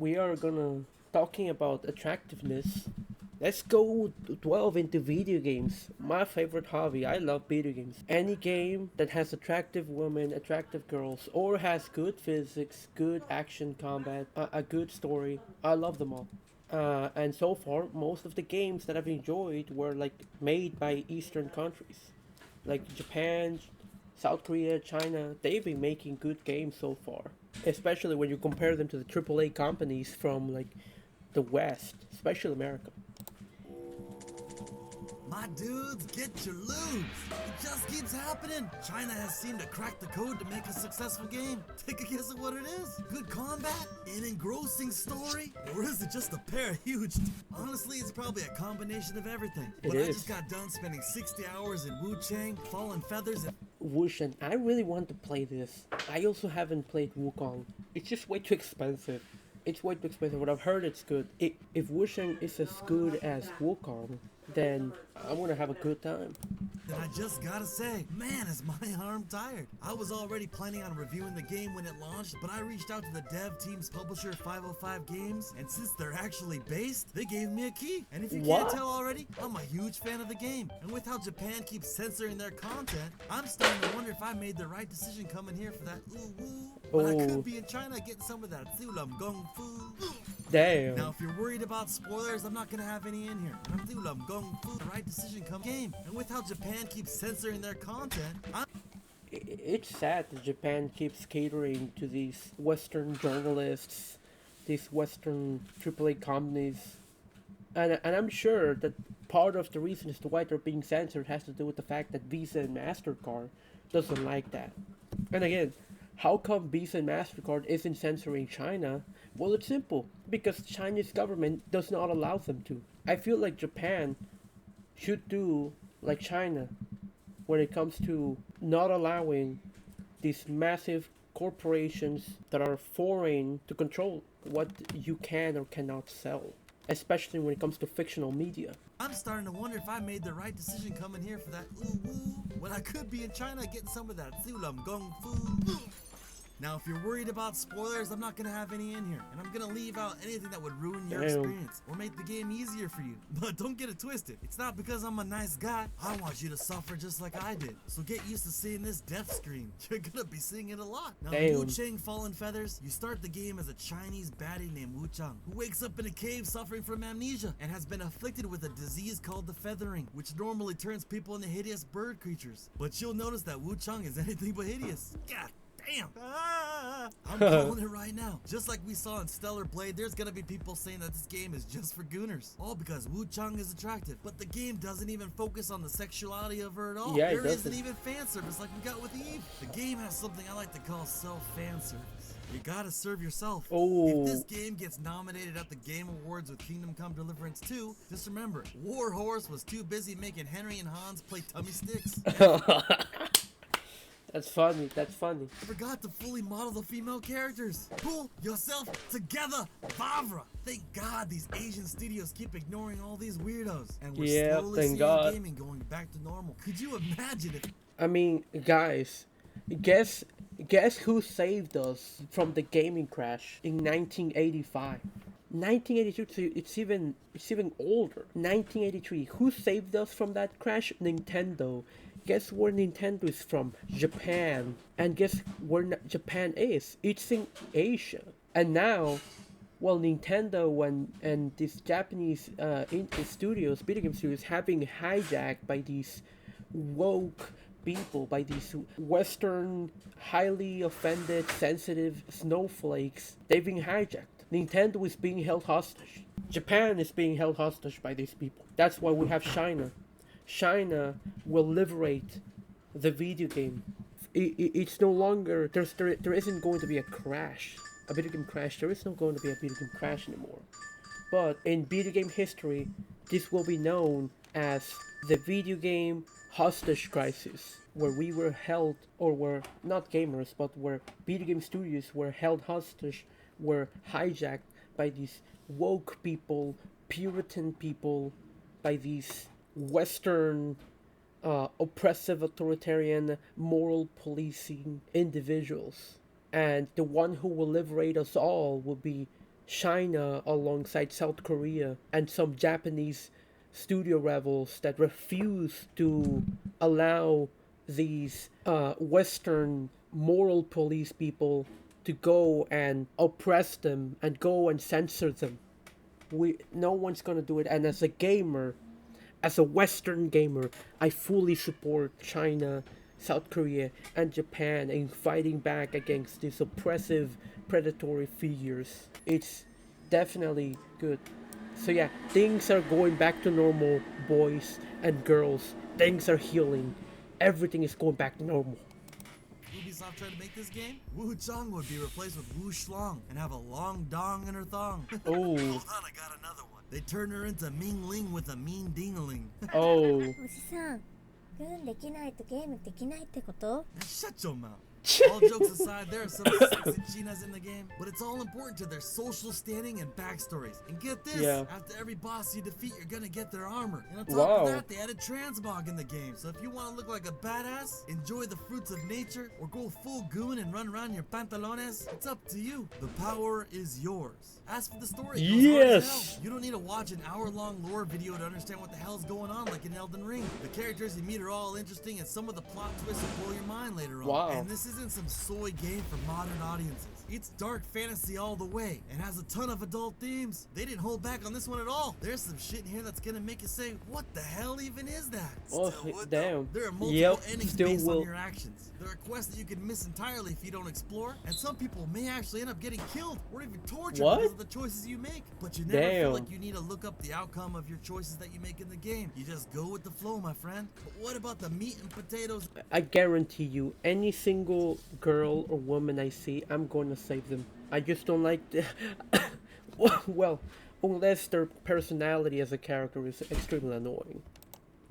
we are gonna talking about attractiveness. Let's go delve into video games. My favorite hobby. I love video games. Any game that has attractive women, attractive girls, or has good physics, good action combat, a good story. I love them all. And so far, most of the games that I've enjoyed were like made by Eastern countries, like Japan, South Korea, China. They've been making good games so far, especially when you compare them to the AAA companies from like the West, especially America. My dudes, get your lubes. It just keeps happening. China has seemed to crack the code to make a successful game. Take a guess at what it is. Good combat? An engrossing story? Or is it just a pair of huge... Honestly, it's probably a combination of everything. It But I is. just got done spending 60 hours in Wuchang, Fallen Feathers, and... Wuchang, I really want to play this. I also haven't played Wukong. It's just way too expensive. It's way too expensive, but I've heard it's good. If Wuchang is as good as Wukong, then I'm gonna have a good time. And I just gotta say, man, is my arm tired. I was already planning on reviewing the game when it launched, but I reached out to the dev team's publisher 505 Games, and since they're actually based, they gave me a key. And if you can't What? tell already, I'm a huge fan of the game. And with how Japan keeps censoring their content, I'm starting to wonder if I made the right decision coming here for that ooh woo. But I Oh. could be in China getting some of that Zulam Gong Fu. Damn. Now, if you're worried about spoilers, I'm not gonna have any in here. And I'm Zulam Gong Fu, the right decision come game. And with how Japan keeps censoring their content, It's sad that Japan keeps catering to these Western journalists, these Western AAA companies, and I'm sure that part of the reason as to why they're being censored has to do with the fact that Visa and Mastercard doesn't like that. And again, how come Visa and Mastercard isn't censoring China? Well, it's simple because the Chinese government does not allow them to. I feel like Japan should do like China when it comes to not allowing these massive corporations that are foreign to control what you can or cannot sell, especially when it comes to fictional media. I'm starting to wonder if I made the right decision coming here for that ooh woo, when I could be in China getting some of that Zulam Gong Fu. Now, if you're worried about spoilers, I'm not gonna have any in here, and I'm gonna leave out anything that would ruin your Damn. experience or make the game easier for you. But don't get it twisted. It's not because I'm a nice guy. I want you to suffer just like I did. So get used to seeing this death screen. You're gonna be seeing it a lot. Now, in Damn. Wuchang Fallen Feathers, you start the game as a Chinese baddie named Wuchang, who wakes up in a cave suffering from amnesia and has been afflicted with a disease called the feathering, which normally turns people into hideous bird creatures. But you'll notice that Wuchang is anything but hideous. God damn. I'm calling it right now. Just like we saw in Stellar Blade, there's gonna be people saying that this game is just for gooners. All because Wuchang is attractive. But the game doesn't even focus on the sexuality of her at all. Yeah, it There isn't doesn't. even fan service like we got with Eve. The game has something I like to call self-fan service. You gotta serve yourself. Oh. If this game gets nominated at the Game Awards with Kingdom Come Deliverance 2, just remember, Warhorse was too busy making Henry and Hans play tummy sticks. That's funny. That's funny. Forgot to fully model the female characters. Pull yourself together, Vavra. Thank God these Asian studios keep ignoring all these weirdos. And we're Yeah, slowly thank seeing God. gaming going back to normal. Could you imagine if... I mean, guys, guess who saved us from the gaming crash in 1985? 1983, it's even older. 1983. Who saved us from that crash? Nintendo. Guess where Nintendo is from? Japan. And guess where Japan is? It's in Asia. And now, well, Nintendo and these Japanese studios, video game studios, have been hijacked by these woke people, by these Western, highly offended, sensitive snowflakes. They've been hijacked. Nintendo is being held hostage. Japan is being held hostage by these people. That's why we have China. China will liberate the video game. It's no longer there isn't going to be a crash, a video game crash. There is not going to be a video game crash anymore. But in video game history, this will be known as the video game hostage crisis, where we were held, or were not gamers, but where video game studios were held hostage, were hijacked by these woke people, Puritan people, by these Western, oppressive, authoritarian, moral policing individuals. And the one who will liberate us all will be China alongside South Korea and some Japanese studio rivals that refuse to allow these Western moral police people to go and oppress them and go and censor them. No one's gonna do it. And as a gamer, as a Western gamer, I fully support China, South Korea, and Japan in fighting back against these oppressive, predatory figures. It's definitely good. So yeah, things are going back to normal, boys and girls. Things are healing. Everything is going back to normal. Ubisoft tried to make this game, Wuchang would be replaced with Wu Shlong and have a long dong in her thong. Oh. Hold on, I got another one. They turn her into Ming Ling with a mean dingaling. Oh. おじさん、軍できないとゲームできないってこと？ Shut your mouth. All jokes aside, there are some sexy chinas in the game, but it's all important to their social standing and backstories. And get this, Yeah. after every boss you defeat, you're gonna get their armor. And on top Wow. of that, they added transmog in the game. So if you want to look like a badass, enjoy the fruits of nature, or go full goon and run around your pantalones, it's up to you. The power is yours. As for the story, it goes hard as Yes. hell. You don't need to watch an hour-long lore video to understand what the hell's going on like in Elden Ring. The characters you meet are all interesting, and some of the plot twists will blow your mind later on. Wow. And this isn't some soy game for modern audiences. It's dark fantasy all the way and has a ton of adult themes. They didn't hold back on this one at all. There's some shit in here that's gonna make you say, what the hell even is that? Oh, Still would, damn. though. There are multiple Yep, endings still based will. on your actions. There are quests that you can miss entirely if you don't explore, and some people may actually end up getting killed or even tortured What? because of the choices you make. But you never feel Damn. like you need to look up the outcome of your choices that you make in the game. You just go with the flow, my friend. But what about the meat and potatoes? I guarantee you, any single girl or woman I see, I'm going to save them. I just don't like the well, unless their personality as a character is extremely annoying.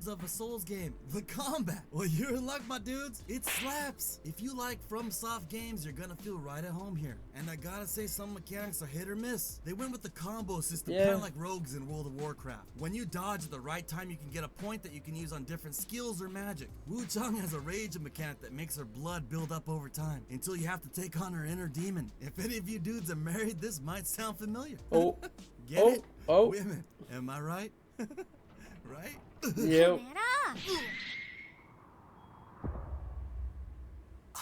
Of a Souls game, the combat. Well, you're in luck, my dudes. It slaps. If you like FromSoft games, you're gonna feel right at home here. And I gotta say, some mechanics are hit or miss. They went with the combo system, Yeah. kind of like rogues in World of Warcraft. When you dodge at the right time, you can get a point that you can use on different skills or magic. Wuchang has a rage mechanic that makes her blood build up over time until you have to take on her inner demon. If any of you dudes are married, this might sound familiar. Oh, Get oh, it? oh. Women, am I right? Right? Yep. やら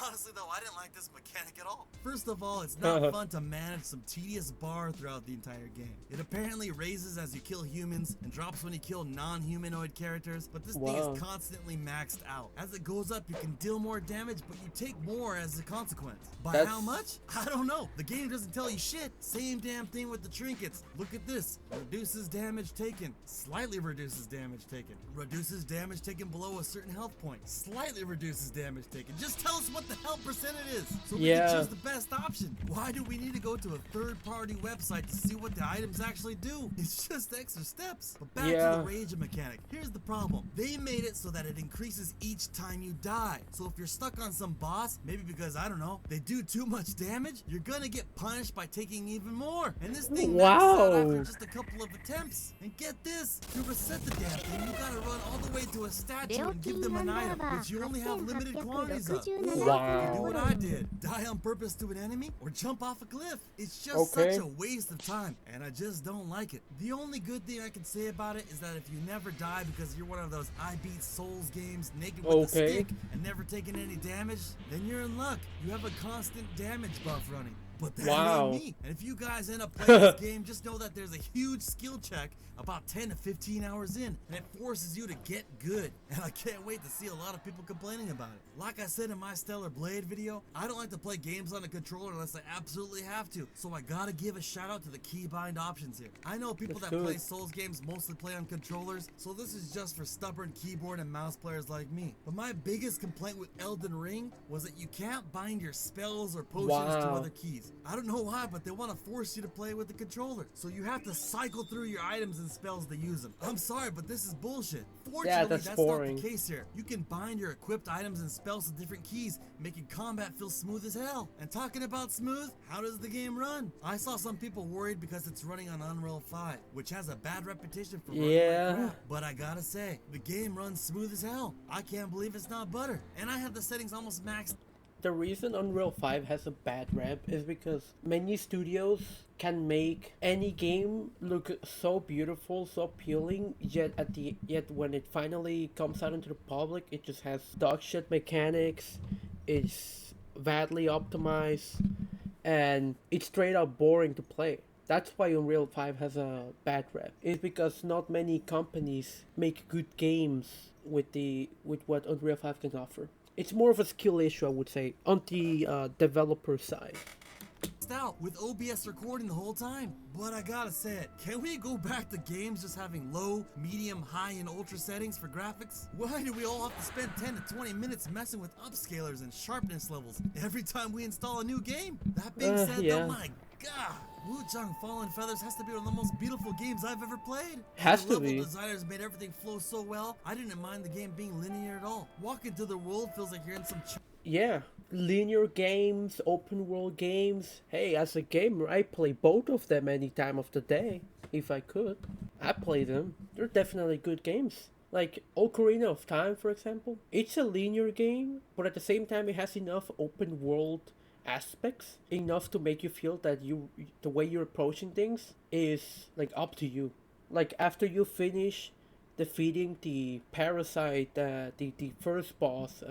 Honestly though, I didn't like this mechanic at all. First of all, it's not fun to manage some tedious bar throughout the entire game. It apparently raises as you kill humans and drops when you kill non-humanoid characters, but this thing Wow. is constantly maxed out. As it goes up, you can deal more damage, but you take more as a consequence. By That's- how much? I don't know. The game doesn't tell you shit. Same damn thing with the trinkets. Look at this. Reduces damage taken. Slightly reduces damage taken. Reduces damage taken below a certain health point. Slightly reduces damage taken. Just tell us what the hell percent it is, so we Yeah. can choose the best option. Why do we need to go to a third-party website to see what the items actually do? It's just extra steps. But back to Yeah. the rage mechanic. Here's the problem. They made it so that it increases each time you die. So if you're stuck on some boss, maybe because, I don't know, they do too much damage, you're gonna get punished by taking even more. And this thing maxes out after Wow. just a couple of attempts. And get this, to reset the damn thing, you gotta run all the way to a statue and give them an item, which you only have limited quantities of. Wow. Do what I did. Die on purpose to an enemy or jump off a cliff. It's just Okay. such a waste of time, and I just don't like it. The only good thing I can say about it is that if you never die because you're one of those I beat Souls games naked with a Okay. stick and never taking any damage, then you're in luck. You have a constant damage buff running. But that Wow. ain't me. And if you guys end up playing this game, just know that there's a huge skill check about 10 to 15 hours in, and it forces you to get good. And I can't wait to see a lot of people complaining about it. Like I said in my Stellar Blade video, I don't like to play games on a controller unless I absolutely have to, so I gotta give a shout out to the keybind options here. I know people That's that play good. Souls games mostly play on controllers, so this is just for stubborn keyboard and mouse players like me. But my biggest complaint with Elden Ring was that you can't bind your spells or potions to Wow. other keys. I don't know why, but they want to force you to play with the controller. So you have to cycle through your items and spells to use them. I'm sorry, but this is bullshit. Fortunately, that's not boring. the case here. You can bind your equipped items and spells to different keys, making combat feel smooth as hell. And talking about smooth, how does the game run? I saw some people worried because it's running on Unreal 5, which has a bad reputation for running Yeah. like crap. But I gotta say, the game runs smooth as hell. I can't believe it's not butter. And I have the settings almost maxed. The reason Unreal 5 has a bad rep is because many studios can make any game look so beautiful, so appealing, yet when it finally comes out into the public, it just has dog shit mechanics, it's badly optimized, and it's straight up boring to play. That's why Unreal 5 has a bad rep. It's because not many companies make good games with what Unreal 5 can offer. It's more of a skill issue, I would say, on the developer side. Out with OBS recording the whole time. But I gotta say it, can we go back to games just having low, medium, high, and ultra settings for graphics? Why do we all have to spend 10 to 20 minutes messing with upscalers and sharpness levels every time we install a new game? That being said, yeah. though, my god, Wuchang Fallen Feathers has to be one of the most beautiful games I've ever played. Has the to be. level designers made everything flow so well, I didn't mind the game being linear at all. Walking through the world feels like you're in some Yeah, linear games, open world games. Hey, as a gamer, I play both of them any time of the day, if I could. I play them. They're definitely good games. Like Ocarina of Time, for example. It's a linear game, but at the same time, it has enough open world aspects, enough to make you feel that the way you're approaching things is like up to you. Like after you finish defeating the parasite, the first boss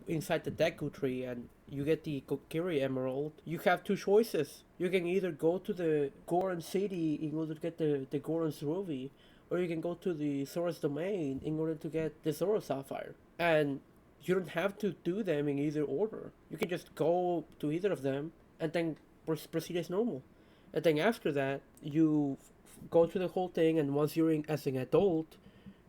inside the Deku tree, and you get the Kokiri Emerald, you have two choices. You can either go to the Goron City in order to get the Goron's Ruby, or you can go to the Zora's Domain in order to get the Zora Sapphire. And you don't have to do them in either order. You can just go to either of them and then proceed as normal. And then after that, you go through the whole thing, and once you're as an adult,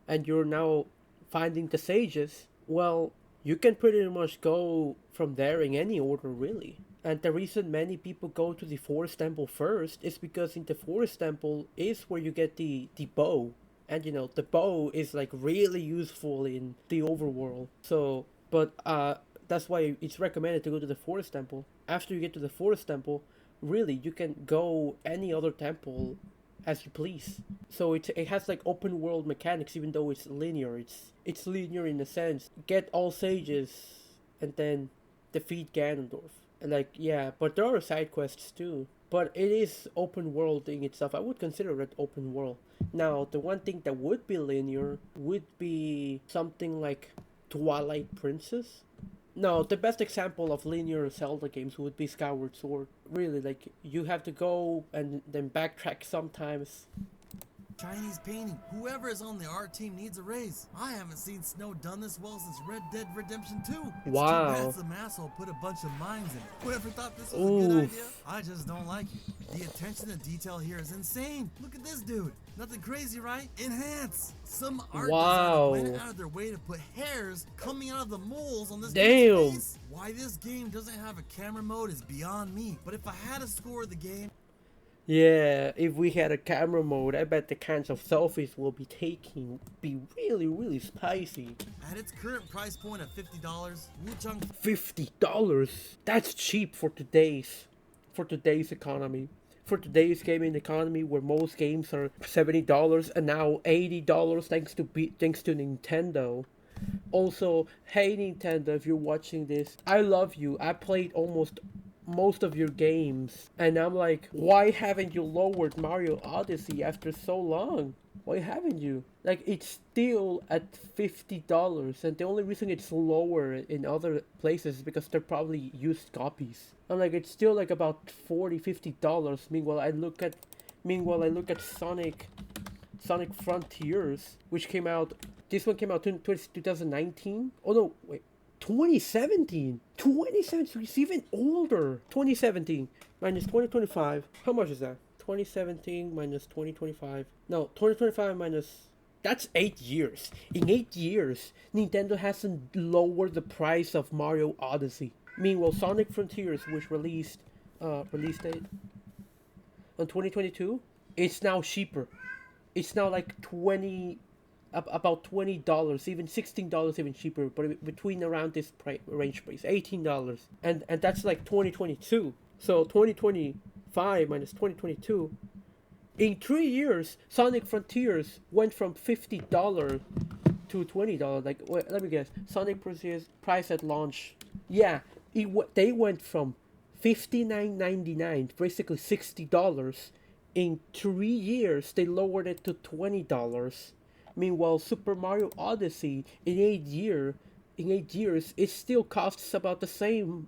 and you're now finding the sages, well, you can pretty much go from there in any order, really. And the reason many people go to the Forest Temple first is because in the Forest Temple is where you get the bow. And you know, the bow is like really useful in the overworld. So, but that's why it's recommended to go to the Forest Temple. After you get to the Forest Temple, really, you can go any other temple as you please. So it has like open world mechanics, even though it's linear. It's linear in a sense. Get all sages and then defeat Ganondorf. And like, yeah, but there are side quests too. But it is open world in itself. I would consider it open world. Now, the one thing that would be linear would be something like Twilight Princess. No, the best example of linear Zelda games would be Skyward Sword. Really, like, you have to go and then backtrack sometimes. Chinese painting. Whoever is on the art team needs a raise. I haven't seen Snow done this well since Red Dead Redemption 2. It's Wow. too bad some asshole put a bunch of mines in it. Whoever thought this was a good idea? I just don't like it. The attention to detail here is insane. Look at this dude. Nothing crazy, right? Enhance. Some art Wow. designer went out of their way to put hairs coming out of the moles on this Damn. dude's face. Why this game doesn't have a camera mode is beyond me. But if I had to score the game, Yeah, if we had a camera mode, I bet the kinds of selfies we'll be really, really spicy. at its current price point of $50, Wuchang $50? That's cheap for today's economy. For today's gaming economy, where most games are $70 and now $80 thanks to Nintendo. Also, hey Nintendo, if you're watching this, I love you. I played almost most of your games, and I'm like, why haven't you lowered Mario Odyssey after so long? Why haven't you? Like, it's still at $50, and the only reason it's lower in other places is because they're probably used copies. I'm like, it's still like about $40-50. Meanwhile, I look at Sonic Frontiers, which came out. This one came out in 2019. Oh no, wait. 2017. It's even older. 2017 minus 2025. How much is that? 2017 minus 2025. No, 2025 minus... That's 8 years. In 8 years, Nintendo hasn't lowered the price of Mario Odyssey. Meanwhile, Sonic Frontiers, which release date on 2022, it's now cheaper. It's now like about $20, even $16, even cheaper, but between around this range price, $18, and that's like 2022. So 2025 minus 2022, in 3 years, Sonic Frontiers went from $50 to $20. Like, wait, let me guess, Sonic Frontiers price at launch, yeah, They went from $59.99, basically $60. In 3 years, they lowered it to $20. Meanwhile, Super Mario Odyssey in 8 years, it still costs about the same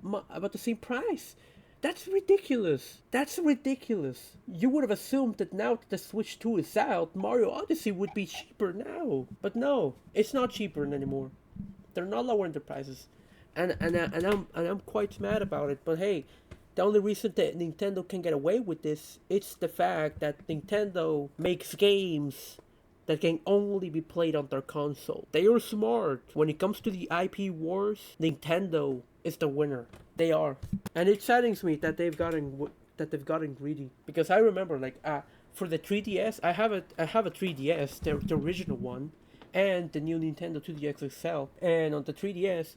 price. That's ridiculous. That's ridiculous. You would have assumed that now that the Switch 2 is out, Mario Odyssey would be cheaper now. But no, it's not cheaper anymore. They're not lowering the prices. And I'm quite mad about it. But hey, the only reason that Nintendo can get away with this is the fact that Nintendo makes games that can only be played on their console. They are smart. When it comes to the IP wars, Nintendo is the winner. They are, and it saddens me that they've gotten greedy. Because I remember, for the 3DS, I have a 3DS, the original one, and the new Nintendo 2DS XL. And on the 3DS,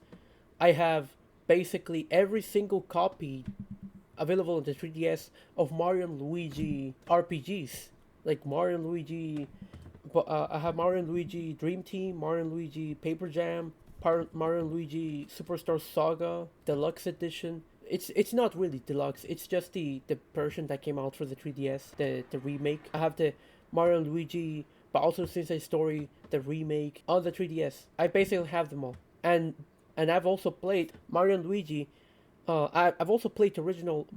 I have basically every single copy available on the 3DS of Mario and Luigi RPGs, like Mario and Luigi. But I have Mario and Luigi Dream Team, Mario and Luigi Paper Jam, Mario and Luigi Superstar Saga Deluxe Edition. It's not really deluxe. It's just the version that came out for the 3DS, the remake. I have the Mario and Luigi Bowser's Inside Story, the remake on the 3DS. I basically have them all, and I've also played Mario and Luigi. I've also played the original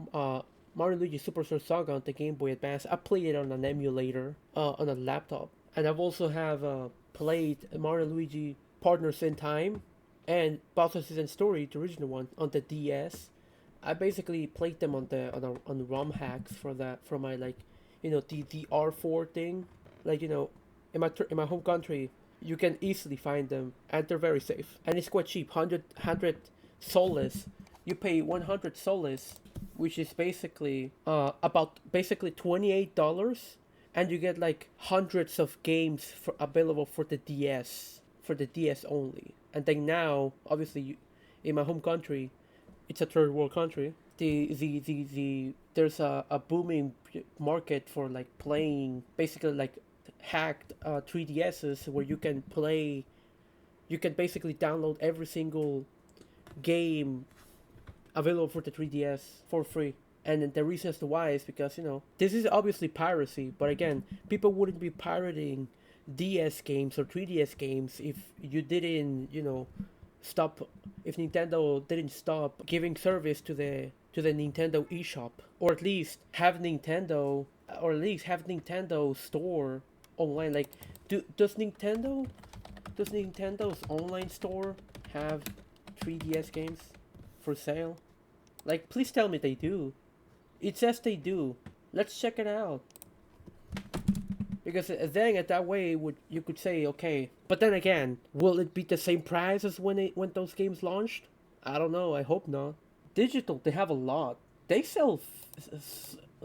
Mario and Luigi Superstar Saga on the Game Boy Advance. I played it on an emulator on a laptop, and I've also have played Mario and Luigi Partners in Time and Bowser's Inside Story, the original one, on the DS. I basically played them on the ROM hacks for my the R4 thing, in my home country. You can easily find them, and they're very safe, and it's quite cheap. 100 soles. You pay 100 soles, which is basically about $28, and you get like hundreds of games available for the DS only. And then now, obviously, in my home country, it's a third world country. There's a booming market for like playing basically like hacked 3DSs where you can basically download every single game available for the 3DS for free. And the reason as to why is because, this is obviously piracy, but again, people wouldn't be pirating DS games or 3DS games if you didn't, if Nintendo didn't stop giving service to the Nintendo eShop, or at least have Nintendo store online. Like, does Nintendo's online store have 3DS games for sale? Like, please tell me they do. It says they do. Let's check it out. Because then at that way you could say, okay, but then again, will it be the same price as when those games launched? I don't know. I hope not. Digital, they have a lot. They sell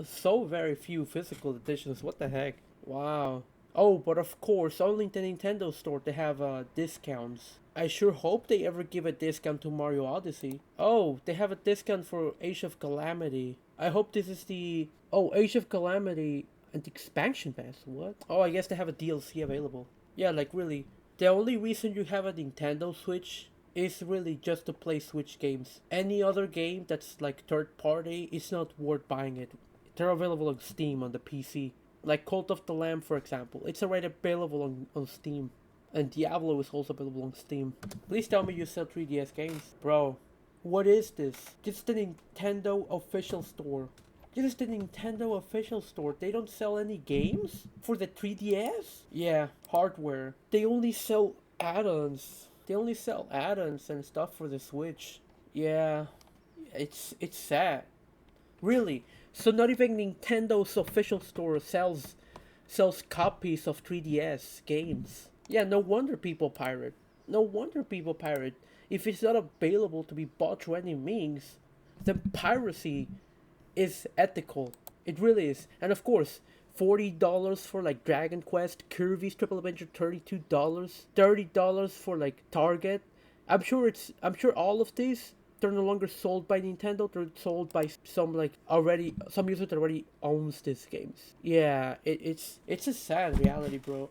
so very few physical editions. What the heck? Wow. Oh, but of course, only in the Nintendo store they have discounts. I sure hope they ever give a discount to Mario Odyssey. Oh, they have a discount for Age of Calamity. I hope this is the... Oh, Age of Calamity and the expansion pass. What? Oh, I guess they have a DLC available. Yeah, like really. The only reason you have a Nintendo Switch is really just to play Switch games. Any other game that's like third party, it's not worth buying it. They're available on Steam on the PC. Like Cult of the Lamb, for example. It's already available on Steam. And Diablo is also available on Steam. Please tell me you sell 3DS games. Bro, what is this? This is the Nintendo official store. This is the Nintendo official store. They don't sell any games for the 3DS? Yeah, hardware. They only sell add-ons. They only sell add-ons and stuff for the Switch. Yeah, it's sad. Really. So not even Nintendo's official store sells copies of 3DS games. Yeah, no wonder people pirate. No wonder people pirate. If it's not available to be bought through any means, then piracy is ethical. It really is. And of course, $40 for like Dragon Quest, Kirby's Triple Adventure, $32, $30 for like Target. I'm sure all of these, they're no longer sold by Nintendo. They're sold by some user that already owns these games. Yeah, it's a sad reality, bro.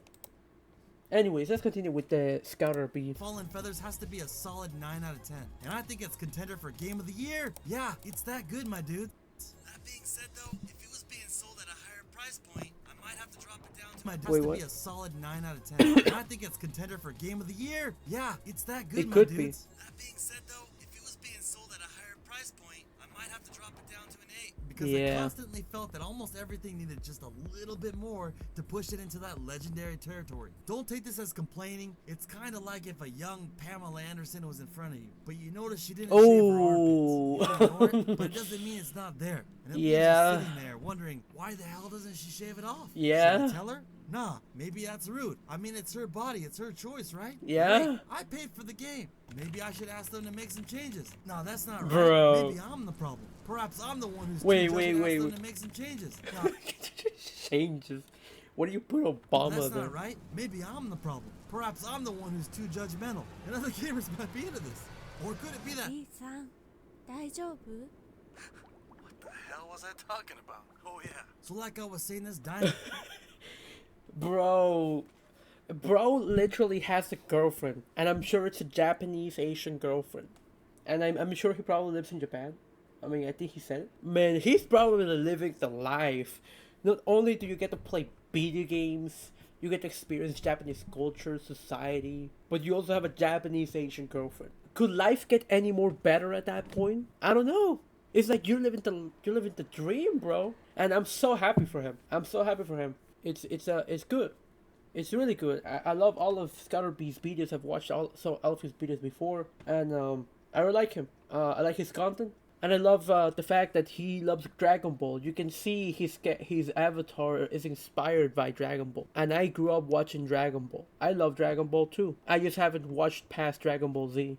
Anyways, let's continue with the Scouter Vee. Fallen Feathers has to be a solid 9 out of 10. And I think it's contender for Game of the Year. Yeah, it's that good, my dude. That being said, though, if it was being sold at a higher price point, I might have to drop it down to my Wait, to what? be a solid 9 out of 10. And I think it's contender for Game of the Year. Yeah, it's that good, It my could dudes. be. That being said, though, if it was being sold at a higher price point, I might have to drop it down to an 8. Because I constantly felt that almost everything needed just a little bit more to push it into that legendary territory. Don't take this as complaining. It's kind of like if a young Pamela Anderson was in front of you, but you notice she didn't shave her armpits. You ignore it, but it doesn't mean it's not there. And it leaves you sitting there wondering, why the hell doesn't she shave it off? Yeah. Should I tell her? Nah, maybe that's rude. I mean, it's her body, it's her choice, right? Yeah. Hey, I paid for the game. Maybe I should ask them to make some changes. No, that's not right. Bro. Maybe I'm the problem. Perhaps I'm the one who's Wait, too wait, judgy to wait, ask them wait. to make some changes. No, Changes. What do you put Obama that's there? not right. Maybe I'm the problem. Perhaps I'm the one who's too judgmental. And other gamers might be into this. Or could it be that? リーさん大丈夫 What the hell was I talking about? Oh yeah. So like I was saying, this dynamite. Bro literally has a girlfriend, and I'm sure it's a Japanese Asian girlfriend, and I'm sure he probably lives in Japan. I mean, I think he said it. Man, he's probably living the life. Not only do you get to play video games, you get to experience Japanese culture, society, but you also have a Japanese Asian girlfriend. Could life get any more better at that point? I don't know. It's like you're living the dream, bro. And I'm so happy for him. It's good. It's really good. I love all of Scouter Vee's videos. I've watched all of his videos before, and I really like him. I like his content, and I love the fact that he loves Dragon Ball. You can see his avatar is inspired by Dragon Ball, and I grew up watching Dragon Ball. I love Dragon Ball too. I just haven't watched past Dragon Ball Z.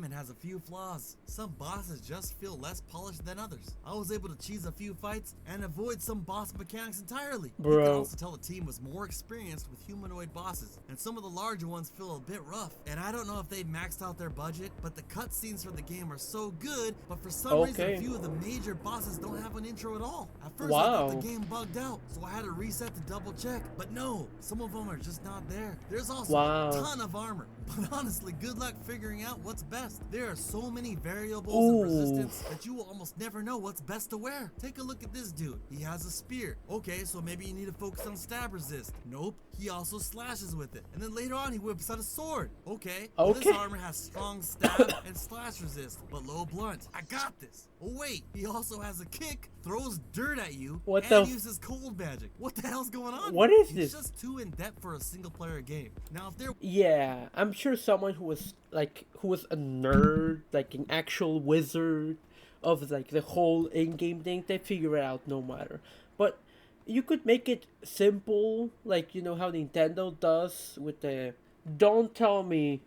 It has a few flaws. Some bosses just feel less polished than others. I was able to cheese a few fights and avoid some boss mechanics entirely. You Bro. can also tell the team was more experienced with humanoid bosses, and some of the larger ones feel a bit rough. And I don't know if they maxed out their budget, but the cutscenes for the game are so good, but for some reason a few of the major bosses don't have an intro at all. At first I thought the game bugged out, so I had to reset to double check. But no, some of them are just not there. There's also a ton of armor, but honestly, good luck figuring out what's best. There are so many variables and resistance that you will almost never know what's best to wear. Take a look at this dude. He has a spear. Okay, so maybe you need to focus on stab resist. Nope, he also slashes with it. And then later on he whips out a sword. Okay, well, this armor has strong stab and slash resist, but low blunt. I got this. Oh wait, he also has a kick, throws dirt at you, and uses cold magic. What the hell's going on? What is this? It's just too in depth for a single player game. Now if there Yeah, I'm sure someone who was a nerd, like an actual wizard of like the whole in-game thing, they figure it out no matter. But you could make it simple, like you know how Nintendo does with the. Don't tell me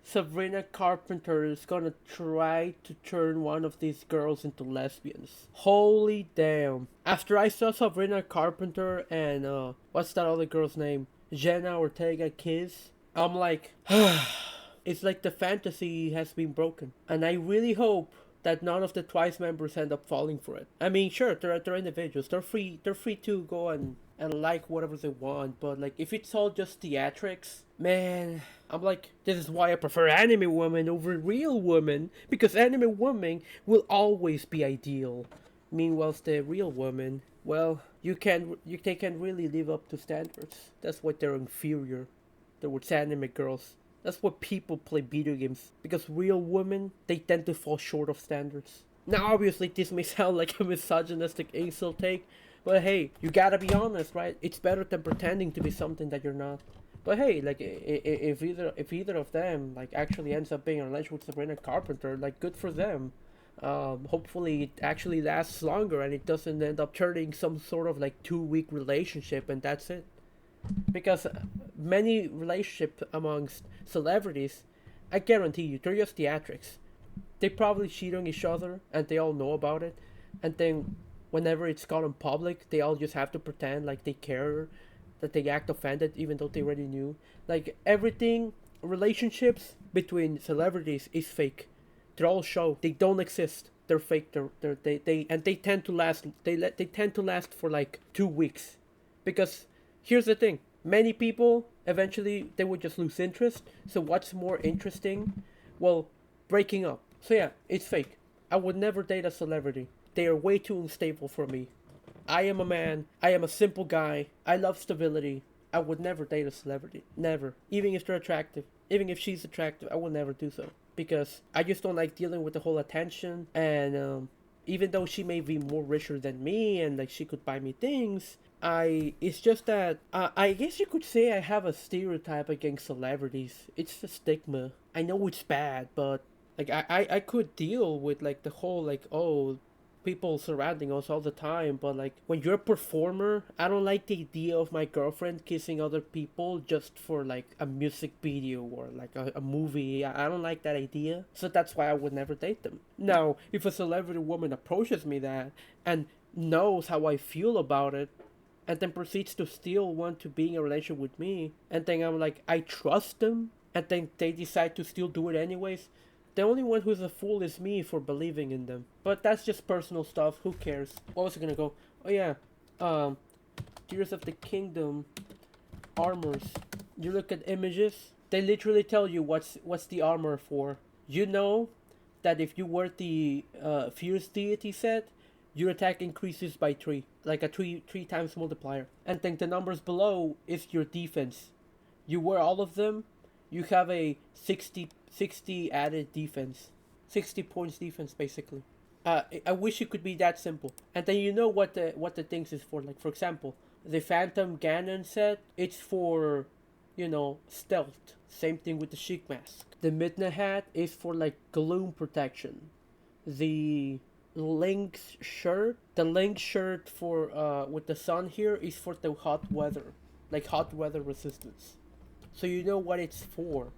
Sabrina Carpenter is gonna try to turn one of these girls into lesbians. Holy damn. After I saw Sabrina Carpenter and what's that other girl's name? Jenna Ortega kiss, I'm like it's like the fantasy has been broken. And I really hope that none of the Twice members end up falling for it. I mean, sure, they're individuals. They're free to go and like whatever they want, but like if it's all just theatrics, man, I'm like, this is why I prefer anime women over real women, because anime women will always be ideal. Meanwhile, the real women, well, they can't really live up to standards. That's why they're inferior towards anime girls. That's why people play video games, because real women, they tend to fall short of standards. Now, obviously, this may sound like a misogynistic insult take, but hey, you gotta be honest, right? It's better than pretending to be something that you're not. But hey, like, if either of them, like, actually ends up being in a relationship with Sabrina Carpenter, like, good for them. Hopefully it actually lasts longer and it doesn't end up turning some sort of, like, 2-week relationship and that's it. Because many relationships amongst celebrities, I guarantee you, they're just theatrics. They probably cheat on each other and they all know about it. And then whenever it's gone in public, they all just have to pretend like they care, that they act offended even though they already knew. Like everything, relationships between celebrities is fake. They're all show. They don't exist. They're fake. They tend to last. They tend to last for like 2 weeks, because here's the thing. Many people, eventually they would just lose interest. So what's more interesting? Well, breaking up. So yeah, it's fake. I would never date a celebrity. They are way too unstable for me. I am a man. I am a simple guy. I love stability. I would never date a celebrity. Never. Even if they're attractive. Even if she's attractive, I will never do so. Because I just don't like dealing with the whole attention. And even though she may be more richer than me and like she could buy me things, it's just that I guess you could say I have a stereotype against celebrities. It's a stigma. I know it's bad, but like I could deal with like the whole like, oh, people surrounding us all the time, but like when you're a performer, I don't like the idea of my girlfriend kissing other people just for like a music video or like a movie. I don't like that idea, so that's why I would never date them. Now if a celebrity woman approaches me that and knows how I feel about it and then proceeds to still want to be in a relationship with me, and then I'm like, I trust them, and then they decide to still do it anyways, the only one who's a fool is me for believing in them. But that's just personal stuff. Who cares? What was I gonna go? Oh yeah, Tears of the Kingdom armors. You look at images. They literally tell you what's the armor for. You know that if you wear the Fierce Deity set, your attack increases by 3, like a three times multiplier. And then the numbers below is your defense. You wear all of them, you have a 60 added defense. 60 points defense, basically. I wish it could be that simple. And then you know what the things is for. Like, for example, the Phantom Ganon set, it's for, stealth. Same thing with the Sheik Mask. The Midna hat is for, like, gloom protection. The Link's shirt for, with the sun here is for the hot weather. Like, hot weather resistance. So you know what it's for.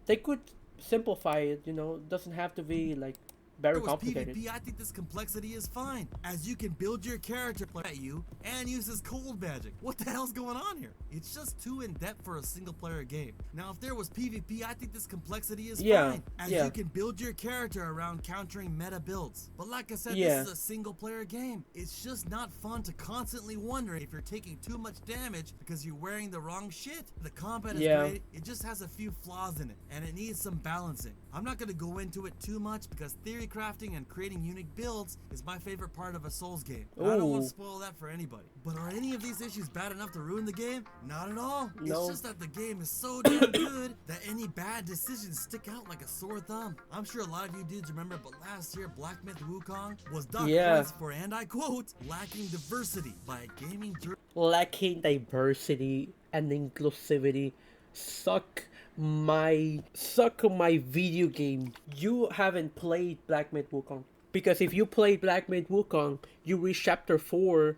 They could simplify it, it doesn't have to be like very complicated. PvP, I think this complexity is fine, as you can build your character at you and use his cold magic. What the hell's going on here? It's just too in depth for a single player game. Now if there was PvP, I think this complexity is fine, as you can build your character around countering meta builds. But like I said, this is a single player game. It's just not fun to constantly wonder if you're taking too much damage because you're wearing the wrong shit. The combat is great, it just has a few flaws in it, and it needs some balancing. I'm not going to go into it too much because theory crafting and creating unique builds is my favorite part of a Souls game. I don't want to spoil that for anybody. But are any of these issues bad enough to ruin the game? Not at all. No. It's just that the game is so damn good that any bad decisions stick out like a sore thumb. I'm sure a lot of you dudes remember, but last year Black Myth Wukong was docked points for, and I quote, lacking diversity by a gaming journal. Lacking diversity and inclusivity. Suck my video game. You haven't played Black Myth Wukong. Because if you played Black Myth Wukong, you reach chapter 4,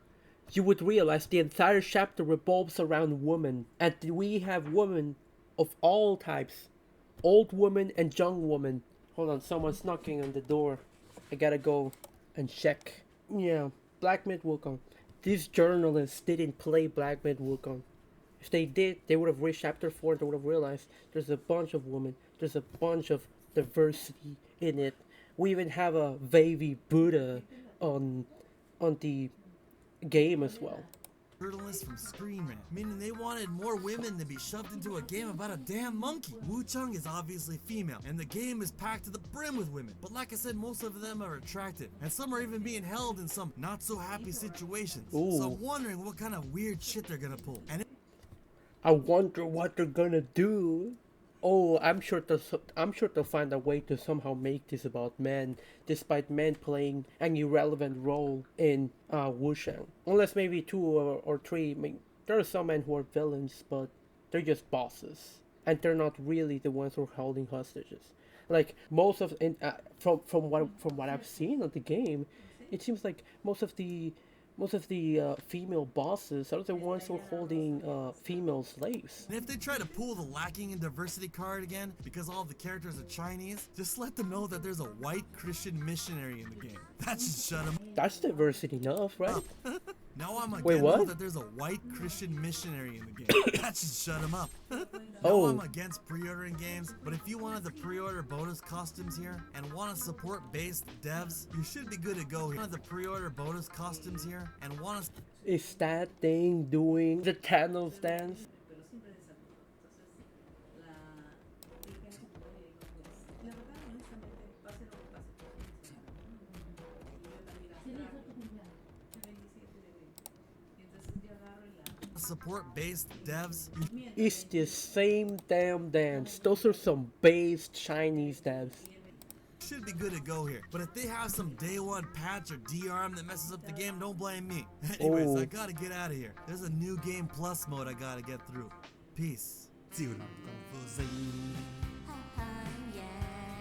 you would realize the entire chapter revolves around women. And we have women of all types. Old women and young women. Hold on, someone's knocking on the door. I gotta go and check. Yeah, Black Myth Wukong. These journalists didn't play Black Myth Wukong. If they did, they would have reached chapter 4 and they would have realized there's a bunch of women. There's a bunch of diversity in it. We even have a Vavi Buddha on the game as well. Journalists from Screen Rant, meaning they wanted more women to be shoved into a game about a damn monkey. Wuchang is obviously female, and the game is packed to the brim with women. But like I said, most of them are attractive, and some are even being held in some not so happy situations. Ooh. So I'm wondering what kind of weird shit they're gonna pull. And I wonder what they're gonna do. Oh, I'm sure they'll find a way to somehow make this about men, despite men playing an irrelevant role in Wuchang. Unless maybe 2 or 3. I mean, there are some men who are villains, but they're just bosses, and they're not really the ones who are holding hostages. Like most of, from what I've seen of the game, it seems like most of the female bosses are the ones who are holding female slaves. And if they try to pull the lacking in diversity card again because all the characters are Chinese, just let them know that there's a white Christian missionary in the game. That should shut them up. That's diversity enough, right? Now I'm against that there's a white Christian missionary in the game. That should shut him up. Now I'm against pre-ordering games, but if you wanted the pre-order bonus costumes here and want to support based devs, you should be good to go here. The pre-order bonus costumes here and want to... Is that thing doing the Thanos dance? support based devs? It's the same damn dance. Those are some based Chinese devs. Should be good to go here. But if they have some day one patch or DRM that messes up the game, don't blame me. Anyways, Oh. I gotta get out of here. There's a new game plus mode I gotta get through. Peace.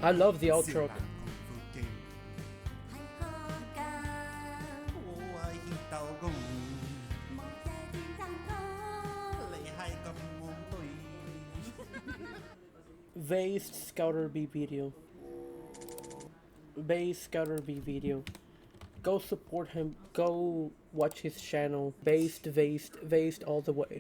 I love the outro. Based Scouter Vee video. Based Scouter Vee video. Go support him. Go watch his channel. Based all the way.